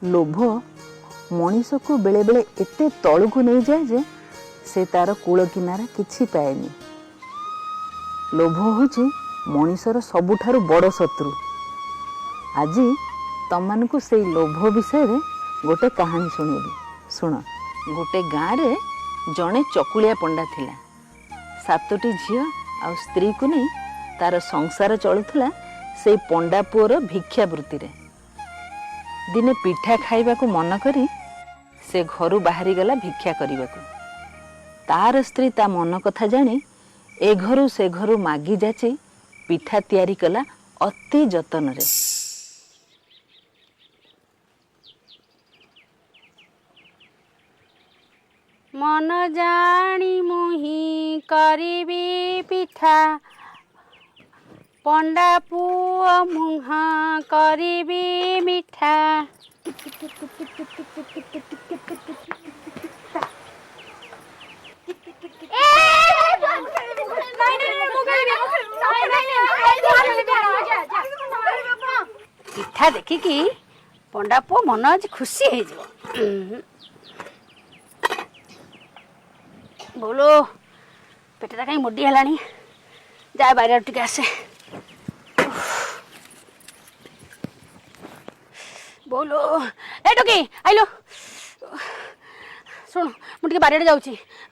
लोभ मनीष को बेले बेले एते तलू नहीं जाए जे से तार कूल किनारा किछि पाएनी। लोभ होची मनीषर सबुठारु बड़ शत्रु। आज तमको से लोभ विषय रे गोटे कहानी सुनेबी। सुन। गोटे गाँव रे जड़े चकुलिया पंडा थिला। 7टी झियो आ स्त्री को नहीं तार संसार चलुला से पंडा पुअर भिक्षा वृत्ति रे। दिने पिठा खाइबा को मन करी से घर बाहरी गला भिक्षा करने को। तार स्त्री ता मन कथा जानी ए घरू से घरू मागी जाची पिठा तैयारी कला अति जतन रे। मन जानी मुही करीबी पिठा पंडा पुआ मुहा करीबी मिठा। पिठा देखिकी पंडा पुआ मन आज खुशी हो जाओ। बोलो पेटा कहीं मुडी है जाए बाहर टिके आसे। बोलो ए टोकी आइलो सुन मुझे बारियाड़े जाऊँ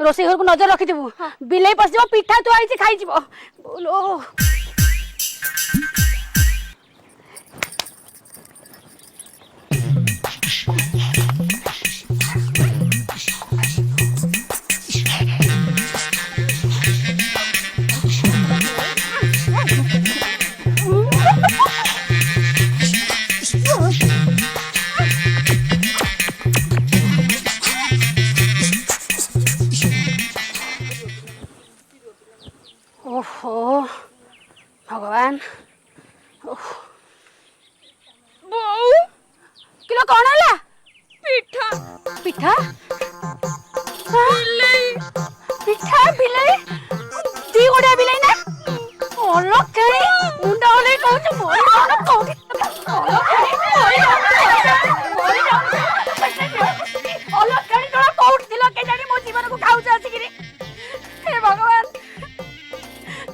रोसे घर को नजर रखिथु। बिलाई पस जाओ पिठा तू आई खाई जीव। बोलो ओहो भगवान। किलो कौन है पिठा पिठा बिलाई पिठा बिलाई दी गोड़िया बिलाई ना ओलो कई मुंडा ओले कहू मोरी कोन कोठी ओलो कई मोरी ओलो कई तोरा कोठ दिलो के जानी मो जीवन को खाऊ जासी गिरी। हे भगवान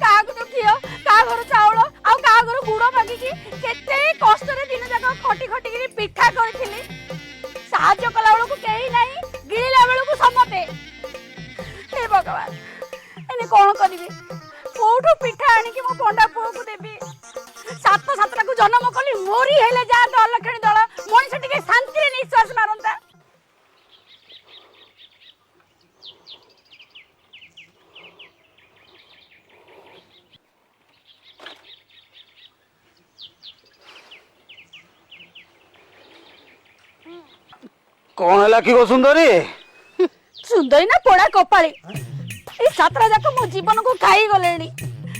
का को कियो का घर चावल आ का घर गुड़ मागिकी केते कष्ट रे दिन जाक खटी खटी गिरी पिठा करथिली। साहाଯ୍य कला बेलू कहीं ना गिड़ला बेलू समते। हे भगवान एने कौन करी कौटू पिठा आणिकी मो पंडा पुओ को देबी। 7 को जन्म कली मोरी हेले जा दल खेणी दल मनीष टिके शांति रे निश्वास मारंता। कौन है कि सुंदरी सुंदरी ना पोड़ा कपाली ए 7 जाक मो जीवन को खाई गलेनी।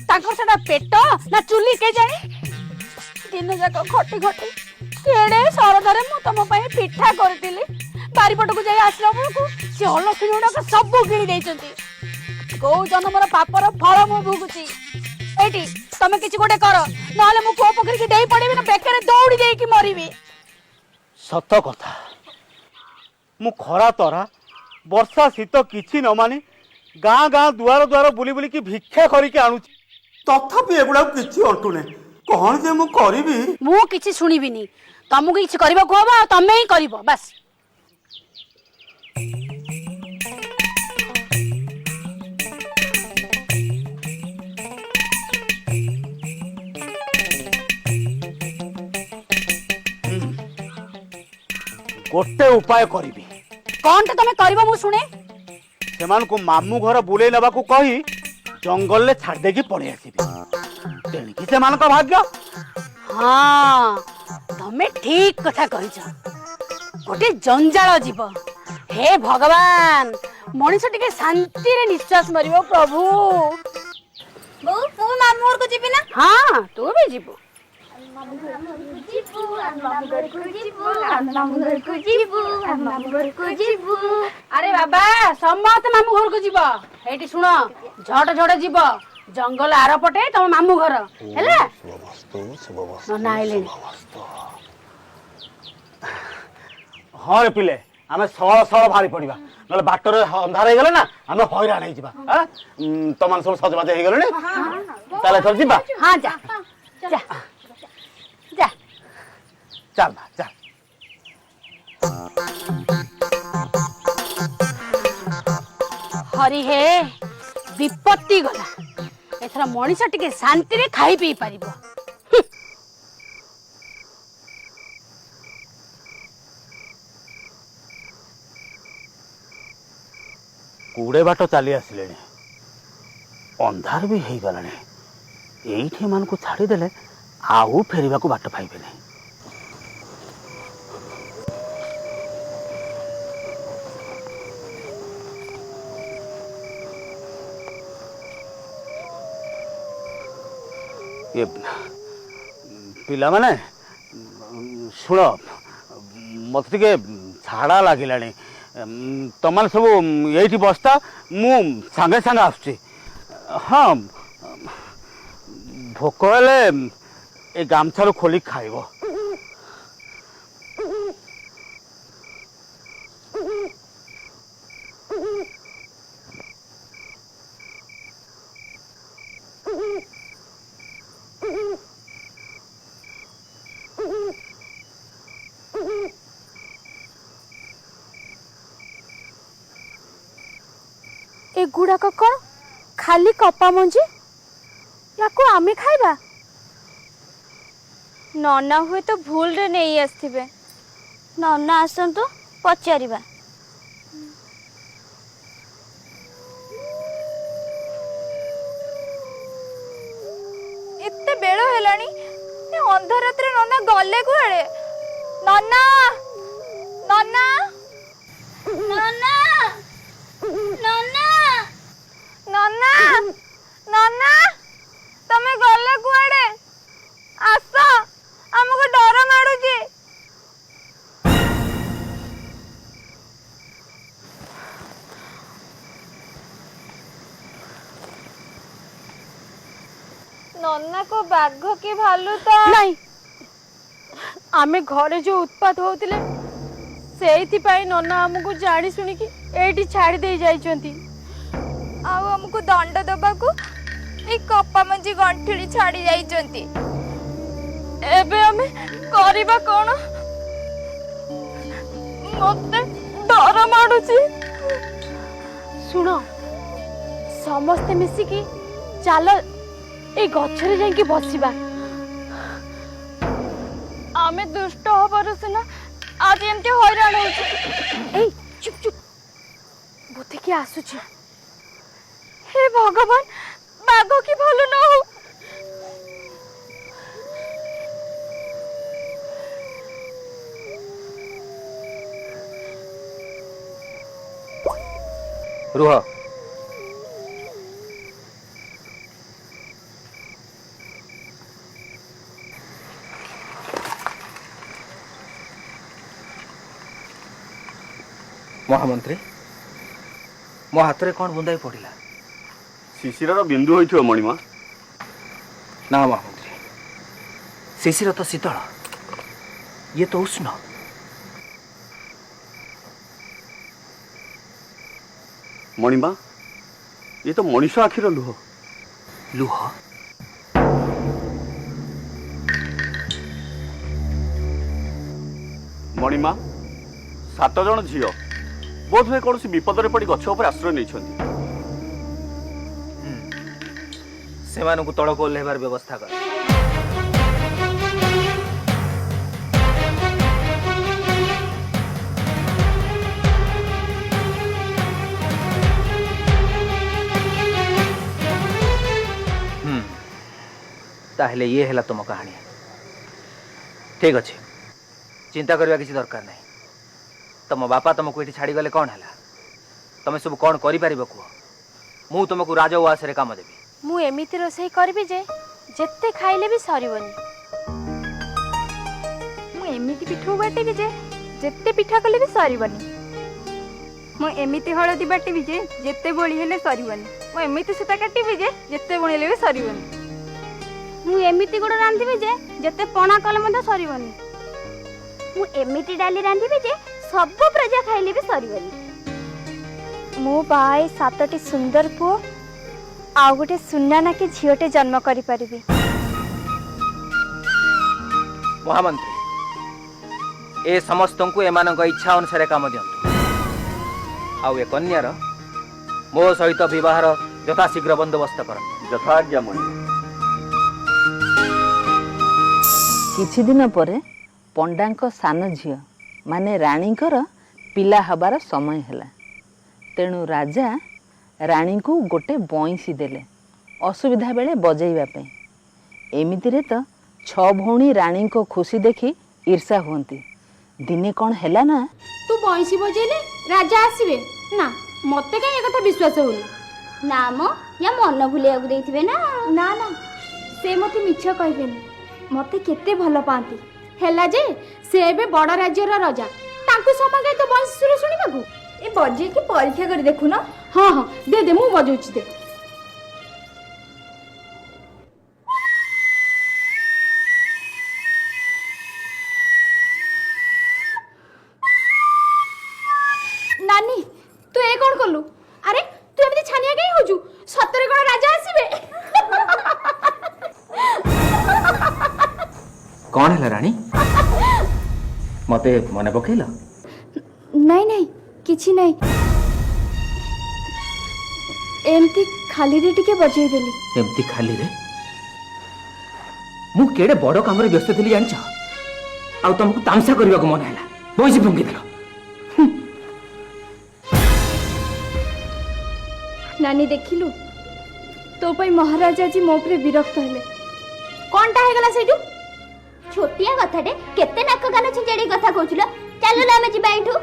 ताकर सेटा पेट ना चुली के जानी दिन जाक खटी खटी केड़े सरदरे मु तम पई पिठा करतिली। बारीपट को जाई आसला बेलू से अलखिणी गुड़ाक सब गिणी देइचंती। गौ जन्मर पापर फल मु भुगुची। एटी तमे किछि गोटे कर नहले मु को पोखरी की डेई पड़ीबी ना बेकरे दौड़ी देई की मरीबी। सत कथा मु खरा तरा वर्षा शीत किछि न मानी गाँ गाँ दुआर दुआर बुली बुली की भिक्षा करिके आणुची तथापि एगुडा किछि अंटुने कौन जे मु करिबी। मु किछि सुनिबिनी तमु किछि करबा को हबा तमे ही करबो बस। गोटे उपाय करिबी। कौन तो तमे करबो मु सुने। सेमान को मामू घर बुले नबा को कही जंगल ले छाड़ देकी पड़े आसीबी। तेणिकी सेमान को भाग्य। हाँ तमे ठीक कथा कहिछ। गोटे जंजाल जीव। हे भगवान मनीष टिके शांति रे निश्वास मरिबो प्रभु। बहू तू मामू घर को जीबी ना। हाँ तू भी जीवो। अरे बाबा समस्त मामू घर को जीव। एटी सुनो झट झट जीव जंगल आर पटे तम मामू घर है। हाँ रे पिले आम सह सह बाहरी पड़ा ना बाटर अंधार हो ना आम हईराण हो तुम सब सजबाज हो गले चल जा हाँ जा जा जा चल चल हरि हे विपत्ति गला एथरा मनीष टिके शांति रे खाई पी पारिबो। कूड़े बाट चली आसिले अंधार भी हो गला ये मान को छाड़ीदे आउ फेरवा को बाट पाइबे नहीं। ये पिला माने शुण मत टे झाड़ा लगिला तुम सब ये बसता मु सांगे सांगे आसुची। हाँ भोक हेले ए गामछारू खोली खाइब। एगुड़ाक कौन खाली कपा मंजी या को आमे खाइबा नना हुए तो भूल रे नहीं आसथिबे नना आसंतु पचारिबा। एते बेड़ हेलानी ए अंधार रात्रे नना गले कुआड़े नना नना नना नना नना नना तमे गले कुआड़े आस हमको डर माडुची। नन्ना को बाघ की भालू तो नहीं आमे घरे जो उत्पात होतिले सेइथि पाई नन्ना हमको जानी सुनी कि एठी छाड़ी दे जाइचंती आ हमको दंड दबाकू ए कपा मंजी गंठिली छाड़ी जाइचंती। एबे हमें करिबा कोन मते डर माडुची। सुनो समस्ते मिसी की चलो ए गछरे जाई के बसिबा आमे दुष्ट हबार सिना आज एमती हैरान होची। ए चुप चुप बुद्धि की आसुची। हे भगवान बाघ की भलो न हो। रुह महामंत्री मो हाथ में कौन बुंदाई पड़ा शिशिर बिंदु हो मणिमा ना महामंत्री शिशिर तो शीतल ये तो उष्ण। मणिमा ये तो मनीष आखिर लुह लुह मणिमा 7 जन झील बोध हुए कौन विपद पड़ गछ उपर आश्रय नहीं से तलक ओह्लैबार व्यवस्था कर। ताहले ये है तुम कहानी ठीक अच्छे चिंता करवा किसी दरकार नहीं। तुम बापा तुमको ये छाड़ी गले कौन है तुम सब कौन कर कह मु तुमको राजउआस रे काम देवी। मु एमिति रोसई करबी जे जेते खाइले भी सरीबनी। मु एमिति पिठू बाटेबी जे जेते पिठा कले भी सरीबनी। मु एमिति हळदी बाटेबी जे जेते बोली हेले सरीबनी। मु एमिति सुता काटिबी जे जेते बणिले भी सरीबनी। मु एमिति गुड़ रांधिबी जे जेते पणा कले मते सरीबनी। मु एमिति डाली रांधिबी जे सब प्रजा खाइले भी सरीबनी मो बाई 7टी सुंदर पुओ आ गोटे सुना ना के झीटे जन्म करि परिबी। महामंत्री ए समस्त को एमान इच्छा अनुसार काम दिंतु आउ ए कन्यार मो सहित विवाहर यथाशीघ्र बंदोबस्त कर। यथाज्ञा मणि। किछि दिन परे पंडांक सान झियो माने राणीकर पिला हबार समय हैला। तेणु राजा राणी को गोटे बंशी देले असुविधा बेले बजेइबा पे। एमितिरे तो 6 भौणी राणी को खुशी देखी ईर्षा हुंती। दिने कौन हैला ना तू बंशी बजेले राजा आसीबे ना मते काई एकथा विश्वास होनी ना मो या मन भूलिया देथिबे ना ना ना से मते मिछ कहबेनी मते केते भलो पांती हैला जे से एबे बड़ राज्यर राजा तांको समागे तो बंशी सुर सुनिबाकू ए बजे की परीक्षा कर देखु ना। हां हां दे दे मु बजौची दे। नानी तू ए कोन करलु अरे तू एमती छानिया काई होजु सतरे कोन राजा आसीबे कौन है रानी मते मने पकेल नहीं नहीं किछि नहीं एमती खाली रे टिके बजै देली एमती खाली रे मु केडे बड़ काम रे व्यस्त थिली जानिछ आ तुमको तामसा करबा को मन हैला बंशी भंगी देलो। नानी देखिलु तो पई महाराजा जी मो उपरे विरक्त हेले कोनटा हे गला सेटू छोटिया कथाटे केते नाक कान छिंजेड़ी कथा कहउछलो चलो ला में जिबा एठू।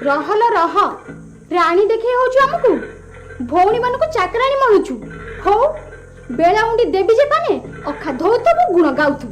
रहल रह रानी देखे होछु हमकु भौणी मन को चाकरानी मळुछु हो बेला उंडी देवी जे पाने अखा धोतबु गुण गाउथु।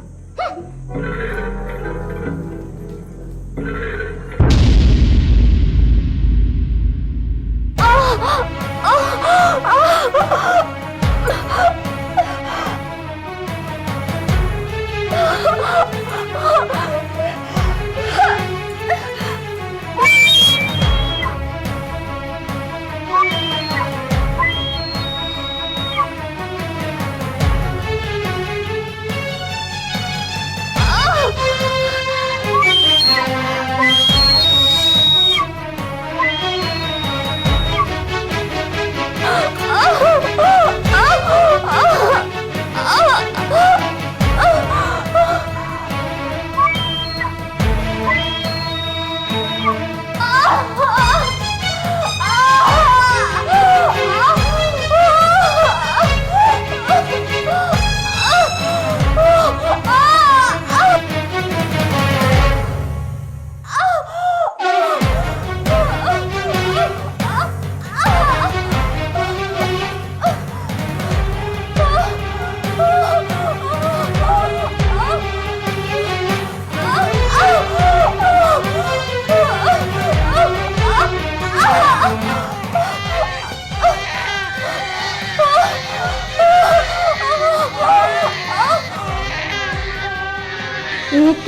एक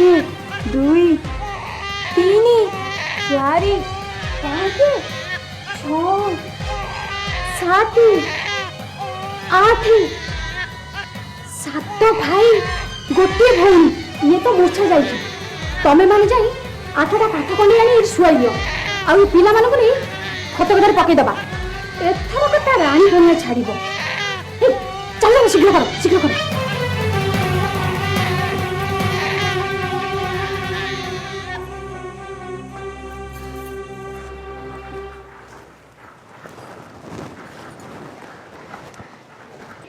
दुई तीन चार पाँच छः सात आठ सात भाई गोटे भौणी ये तो मूर्छा जाइए तमें मैंने जाई 8टा काठ कंडी आनी शुआई दियो आ पिला मानक नहीं खत कदार पकईदबा एथर कथा राणी बनिया छाड़ चलो शीघ्र कर शीघ्र कर।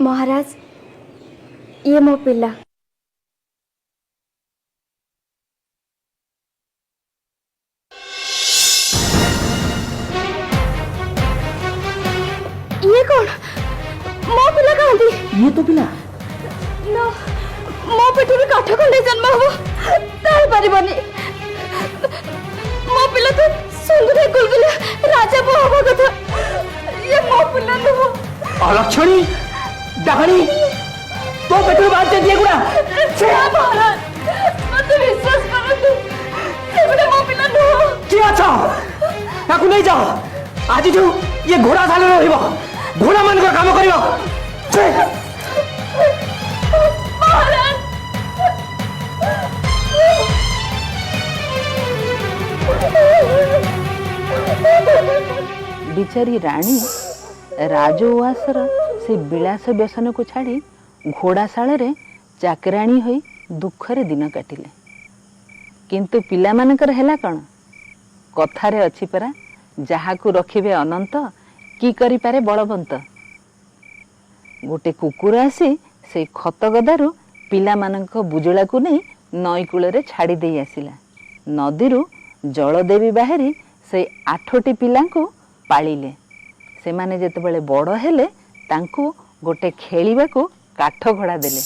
महाराज ये मो पिला ये कौन मो पिला कहती ये तो पिला ना मो पेटू काठ खंडे जन्म हो ताई परिबनी मो पिला तो सुंदर गुलगुला राजा बो हवा कथा ये मो पिला नु अलक्षणी डाहणी तो पेटू बाहर दिए गुड़ा मते विश्वास करतु से गोटे मो पिला नुह किया छ ताकू नहीं जाओ आज जो ये घोड़ा साले रहिबो घोड़ा मान का काम करियो बिचारी राणी राजउआसर से विलास व्यसन को छाड़ी घोड़ाशाल रे चाकराणी होई दुखरे दिन काटिले किंतु पिला मानकर हैला कण कथारे अछि परा जहाकू रखिबे अनंत की करि पारे बलवंत गोटे कुकुर आसी से खत गदारू पिला मानक बुजुला को नहीं नई कूल रे छाड़ी देई आसिला नदीरू जल देवी बाहरी से 8टी पिलांको पालिले से माने जेतेबेले बड़ हेले तांको गोटे खेलिबाको काठ घोड़ा देले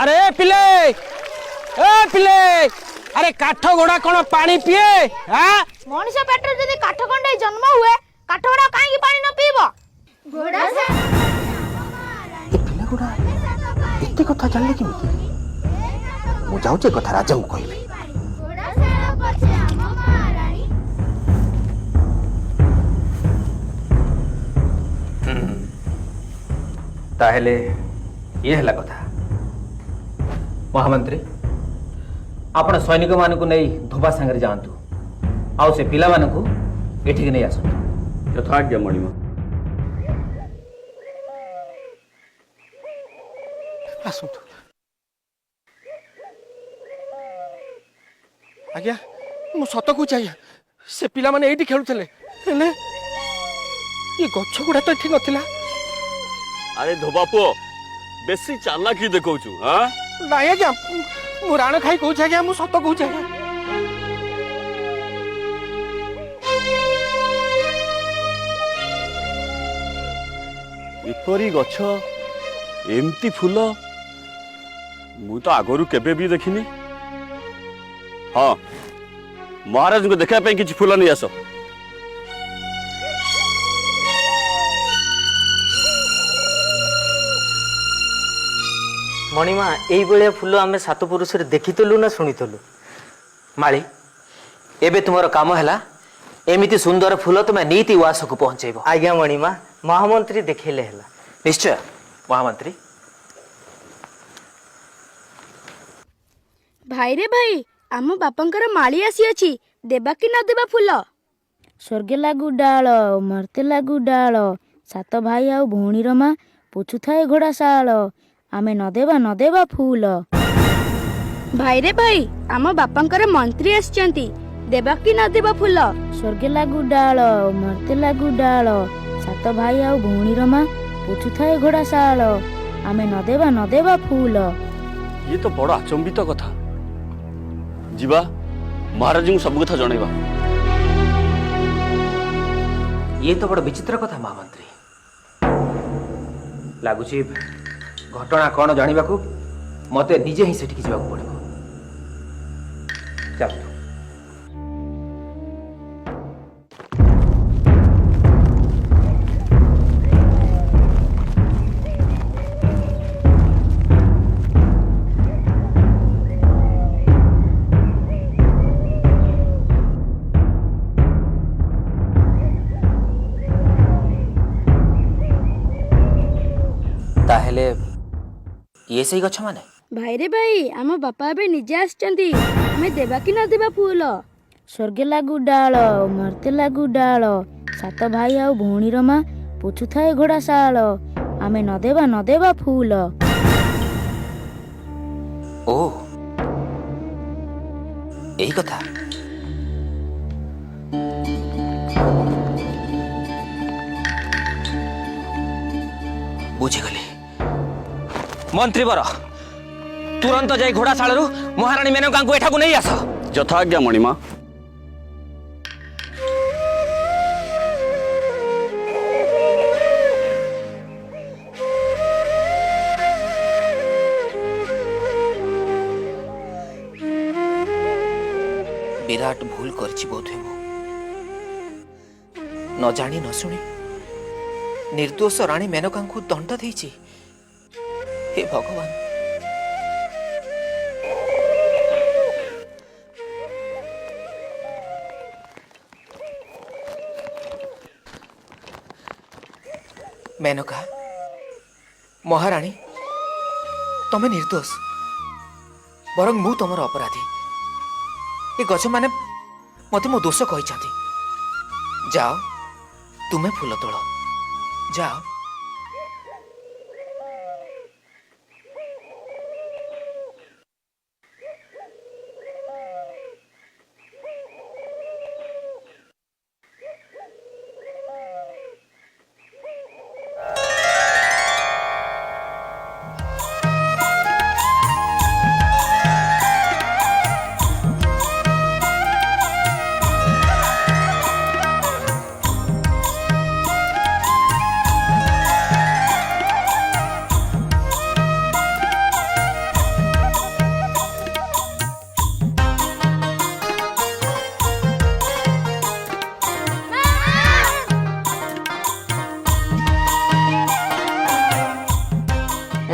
अरे पिले अरे काठ घोड़ा कौन पानी पिए हाँ मनुष्य पेटर जदि काठ खंडे जन्म हुए काठ घोड़ा काहे पानी न पीबो घोड़ा से ए पिला गुड़ा एते कथा जानले केमिति मु जाउचे कथा राजा को कहबी घोड़ा से पछे हम महारानी ताहेले ये हला कथा महामंत्री आपण सैनिक मानकु नहीं धोबा सांगरे जानतु आउ से पिला मानकु एठिक नहीं आसतु यथाज्ञा मणिमा आसतु आज्ञा मु सत को चाहिए से पिला माने एठी खेलुथले हेले ये गछ गुडा तो एठी नथिला अरे धोबा पुओ बेसी चालाकी देखौछु हां नाय आज्ञा मु राण खाई कहू आज्ञा मु सत कहू आज्ञा इपरी गछ एमती फूल मु तो आगरु केबे भी देखिनी हाँ महाराज को देखा पे किछि फूल नहीं आसो मणिमा एई बेले फूल आमे सात पुरुष रे देखितलु ना सुनितलु माली एबे तुमरो काम हैला एमिति सुंदर फूल तुमे नीति उआस को पहुंचेबो आज्ञा मणिमा महामंत्री देखिले हैला निश्चय महामंत्री भाई रे भाई आम बापांकर माली आसी अछि देबा कि न देबा फूल स्वर्गे लागू डाल मरते लागू डाल सात भाई आउ भौणी रमा पुछु थाए घोड़ा साल आमे न देबा फूल भाई रे भाई आम बापांकर मंत्री आछंती देबा कि न देबा फूल स्वर्गे लागू डाल मरते लागू डाल सात भाई आउ भौणी रमा पुछु थाए घोड़ा साल आमे न देबा फूल ये तो बड़ आचंबित कथा जीवा महाराज को सब कथा जणैबा ये तो बड़ विचित्र कथा महामंत्री लागुची घटना कौन जानिबा को मते निजे ही सेठी जाबा पड़िबो चल ताहेले ये सही गछ माने ଭାଇରେ ଭାଇ ଆମ ବାପା ଏବେ ନିଜେ ଆସିଛନ୍ତି, ଆମେ ଦେବା କି ନ ଦେବା ଫୁଲ? ସ୍ୱର୍ଗେ ଲାଗୁ ଡାଳ ମର୍ତ୍ତେ ଲାଗୁ ଡାଳ, ସାତ ଭାଇ ଆଉ ଭଉଣୀର ମା ପୋଛୁଥାଏ ଘୋଡ଼ା ଶାଳ, ଆମେ ନ ଦେବା ଫୁଲ। ଓ ଏଇ କଥା। ବୁଝିଗଲି। ମନ୍ତ୍ରୀ ବର, ତୁରନ୍ତ ଯାଇ ଘୋଡ଼ାଶାଳରୁ ମହାରାଣୀ ମେନକାଙ୍କୁ ଏଠାକୁ ନେଇ ଆସ। ଯଥାଜ୍ଞା ମଣିମା। ବିରାଟ ଭୁଲ କରିଛି ବୋଧହୁଏ ମୁଁ। ନ ଜାଣି ନ ଶୁଣି ନିର୍ଦ୍ଦୋଷ ରାଣୀ ମେନକାଙ୍କୁ ଦଣ୍ଡ ଦେଇଛି। ହେ ଭଗବାନ। मेनका महाराणी तमे निर्दोष, बरং मु तुमर अपराधी। ये गछ माने मते मो दोष कही। जाओ तुम्हें फूल तोड़, जाओ।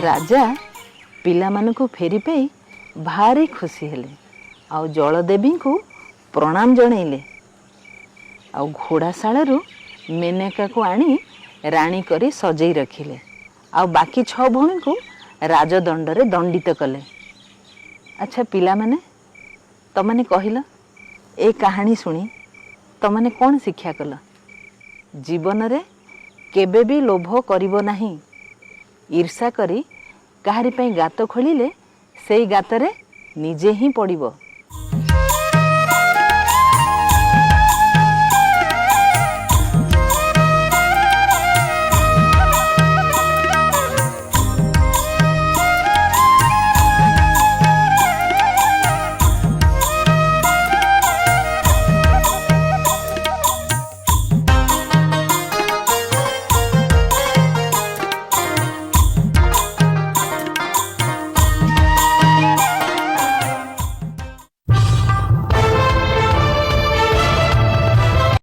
राजा पिलामानकु फेरी पाई भारी खुशी हेले आउ जलदेवी को प्रणाम जनइले आउ घोड़ाशालू मेनका को आनी राणी करी सजई रखिले आउ बाकी 6 भौणी को राजदंड रे दंडित कले। अच्छा पिला माने तमने कहिल ए कहानी सुनी तमने कौन शिक्षा कल? जीवन रे केबे भी लोभ करिवो नाही। ईर्षा करी काहारी पई गात खोलिले सेई गातरे निजे ही पड़िबो।